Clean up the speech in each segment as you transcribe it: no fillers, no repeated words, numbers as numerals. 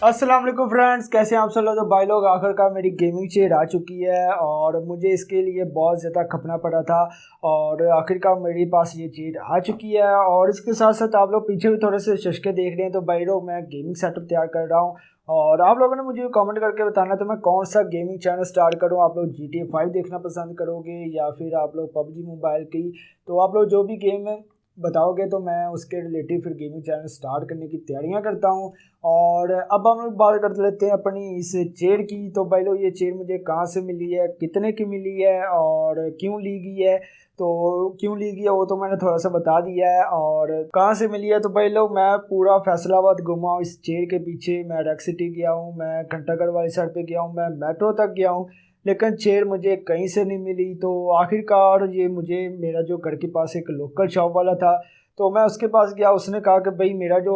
अस्सलाम वालेकुम फ्रेंड्स, कैसे हैं आप सब लोग। तो भाई लोग, आखिरकार मेरी गेमिंग चेयर आ चुकी है और मुझे इसके लिए बहुत ज़्यादा खपना पड़ा था और आखिरकार मेरे पास ये चेयर आ चुकी है। और इसके साथ साथ आप लोग पीछे भी थोड़े से चश्के देख रहे हैं। तो भाई लोग, मैं गेमिंग सेटअप तैयार कर रहा हूँ और आप लोगों ने मुझे कमेंट करके बताना तो मैं कौन सा गेमिंग चैनल स्टार्ट करूँ। आप लोग GTA 5 देखना पसंद करोगे या फिर आप लोग PUBG मोबाइल की। तो आप लोग जो भी गेम बताओगे तो मैं उसके रिलेटिव फिर गेमिंग चैनल स्टार्ट करने की तैयारियां करता हूँ। और अब हम लोग बात कर लेते हैं अपनी इस चेयर की। तो भाई लोग, ये चेयर मुझे कहाँ से मिली है, कितने की मिली है और क्यों ली गई है। तो क्यों ली गई है वो तो मैंने थोड़ा सा बता दिया है। और कहाँ से मिली है तो भाई लोग, मैं पूरा फैसलाबाद घूमा हूँ इस चेयर के पीछे। मैं रेक सिटी गया हूँ, मैं घंटागढ़ वाली साइड पे गया हूँ, मैं मेट्रो तक गया हूँ, लेकिन चेयर मुझे कहीं से नहीं मिली। तो आखिरकार ये मुझे मेरा जो घर के पास एक लोकल शॉप वाला था, तो मैं उसके पास गया। उसने कहा कि भाई मेरा जो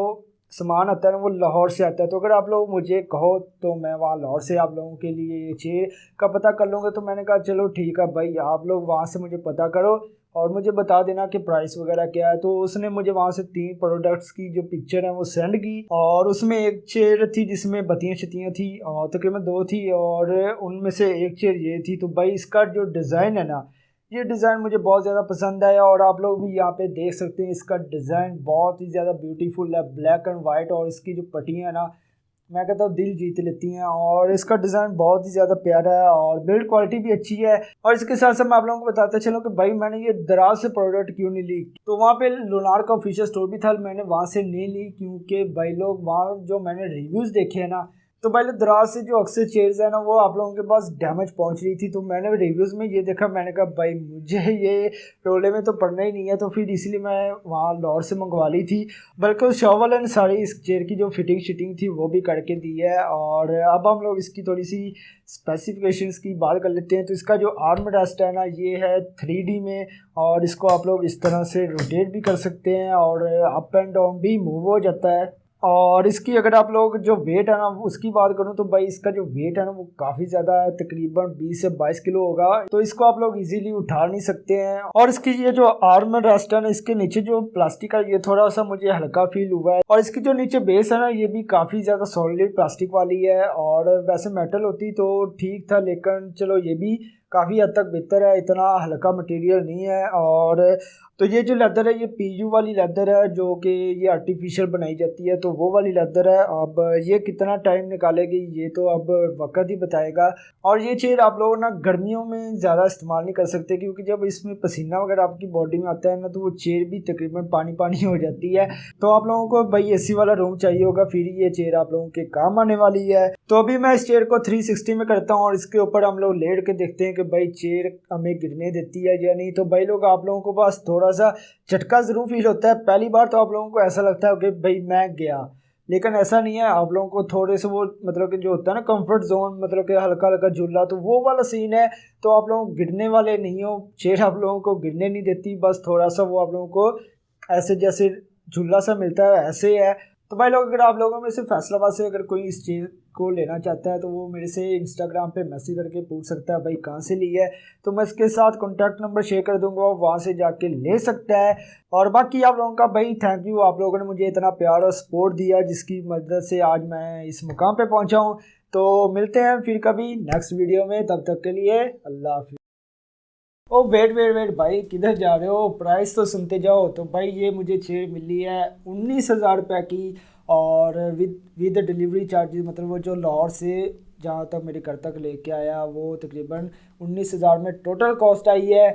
सामान आता है ना वो लाहौर से आता है, तो अगर आप लोग मुझे कहो तो मैं वहाँ लाहौर से आप लोगों के लिए ये चेयर का पता कर लूँगा। तो मैंने कहा चलो ठीक है भाई, आप लोग वहाँ से मुझे पता करो और मुझे बता देना कि प्राइस वगैरह क्या है। तो उसने मुझे वहाँ से 3 प्रोडक्ट्स की जो पिक्चर है वो सेंड की और उसमें एक चेयर थी जिसमें बत्तियाँ शत्तियाँ थी और तकरीबन 2 थी और उनमें से एक चेयर ये थी। तो भाई इसका जो डिज़ाइन है ना, ये डिज़ाइन मुझे बहुत ज़्यादा पसंद आया और आप लोग भी यहाँ पे देख सकते हैं इसका डिज़ाइन बहुत ही ज़्यादा ब्यूटीफुल है, ब्लैक एंड वाइट। और इसकी जो पट्टियाँ हैं ना, मैं कहता हूँ दिल जीत लेती हैं और इसका डिज़ाइन बहुत ही ज़्यादा प्यारा है और बिल्ड क्वालिटी भी अच्छी है। और इसके साथ साथ मैं आप लोगों को बताता चलूँ कि भाई मैंने ये दराज से प्रोडक्ट क्यों नहीं ली। तो वहाँ पे लुनार का ऑफिशियल स्टोर भी था, मैंने वहाँ से नहीं ली क्योंकि भाई लोग वहाँ जो मैंने रिव्यूज़ देखे हैं ना, तो भाई दराज से जो अक्सर चेयर्स है ना वो आप लोगों के पास डैमेज पहुंच रही थी। तो मैंने रिव्यूज़ में ये देखा, मैंने कहा भाई मुझे ये रोले में तो पड़ना ही नहीं है। तो फिर इसलिए मैं वहाँ लाहौर से मंगवा ली थी। बल्कि उस शॉप वाले ने सारी इस चेयर की जो फिटिंग थी वो भी करके दी है। और अब हम लोग इसकी थोड़ी सी स्पेसिफिकेशंस की बात कर लेते हैं। तो इसका जो आर्म रेस्ट है ना, ये है 3D में और इसको आप लोग इस तरह से रोटेट भी कर सकते हैं और अप एंड डाउन भी मूव हो जाता है। और इसकी अगर आप लोग जो वेट है ना उसकी बात करूं तो भाई इसका जो वेट है ना वो काफ़ी ज़्यादा है, तकरीबन 20 से 22 किलो होगा। तो इसको आप लोग इजीली उठा नहीं सकते हैं। और इसकी ये जो आर्म रेस्ट है ना, इसके नीचे जो प्लास्टिक का ये थोड़ा सा मुझे हल्का फील हुआ है। और इसकी जो नीचे बेस है ना, ये भी काफ़ी ज़्यादा सॉलिड प्लास्टिक वाली है और वैसे मेटल होती तो ठीक था, लेकिन चलो ये भी काफ़ी हद तक बेहतर है, इतना हल्का मटेरियल नहीं है। और तो ये जो लेदर है ये PU वाली लेदर है जो कि ये आर्टिफिशियल बनाई जाती है, तो वो वाली लेदर है। अब ये कितना टाइम निकालेगी ये तो अब वक्त ही बताएगा। और ये चेयर आप लोग ना गर्मियों में ज़्यादा इस्तेमाल नहीं कर सकते क्योंकि जब इसमें पसीना वगैरह आपकी बॉडी में आता है ना तो वो चेयर भी तकरीबन पानी पानी हो जाती है। तो आप लोगों को भाई AC वाला रूम चाहिए होगा, फिर ये चेयर आप लोगों के काम आने वाली है। तो अभी मैं इस चेयर को 360 में करता हूँ और इसके ऊपर हम लोग लेट के देखते हैं कि भाई चेयर हमें गिरने देती है या नहीं। तो भाई लोग, आप लोगों को बस थोड़ा सा झटका ज़रूर फील होता है। पहली बार तो आप लोगों को ऐसा लगता है कि भाई मैं गया, लेकिन ऐसा नहीं है। आप लोगों को थोड़े से वो मतलब कि जो होता है ना कंफर्ट जोन, मतलब कि हल्का हल्का झूला, तो वो वाला सीन है। तो आप लोग गिरने वाले नहीं हो, चेयर आप लोगों को गिरने नहीं देती, बस थोड़ा सा वो आप लोगों को ऐसे जैसे झूला सा मिलता है ऐसे है। तो भाई लोग, अगर आप लोगों में से फैसलाबाद से अगर कोई इस चीज़ को लेना चाहता है तो वो मेरे से इंस्टाग्राम पे मैसेज करके पूछ सकता है भाई कहाँ से ली है। तो मैं इसके साथ कॉन्टैक्ट नंबर शेयर कर दूंगा, वहाँ से जाके ले सकता है। और बाकी आप लोगों का भाई थैंक यू, आप लोगों ने मुझे इतना प्यार और सपोर्ट दिया जिसकी मदद से आज मैं इस मुकाम पे पहुँचा हूँ। तो मिलते हैं फिर कभी नेक्स्ट वीडियो में, तब तक के लिए अल्लाह हाफिज़। ओ वेट भाई, किधर जा रहे हो? प्राइस तो सुनते जाओ। तो भाई ये मुझे चेयर मिली है 19,000 रुपये की और विद डिलीवरी चार्जेस, मतलब वो जो लाहौर से जहाँ तक मेरे घर तक लेके आया वो तकरीबन 19,000 में टोटल कॉस्ट आई है।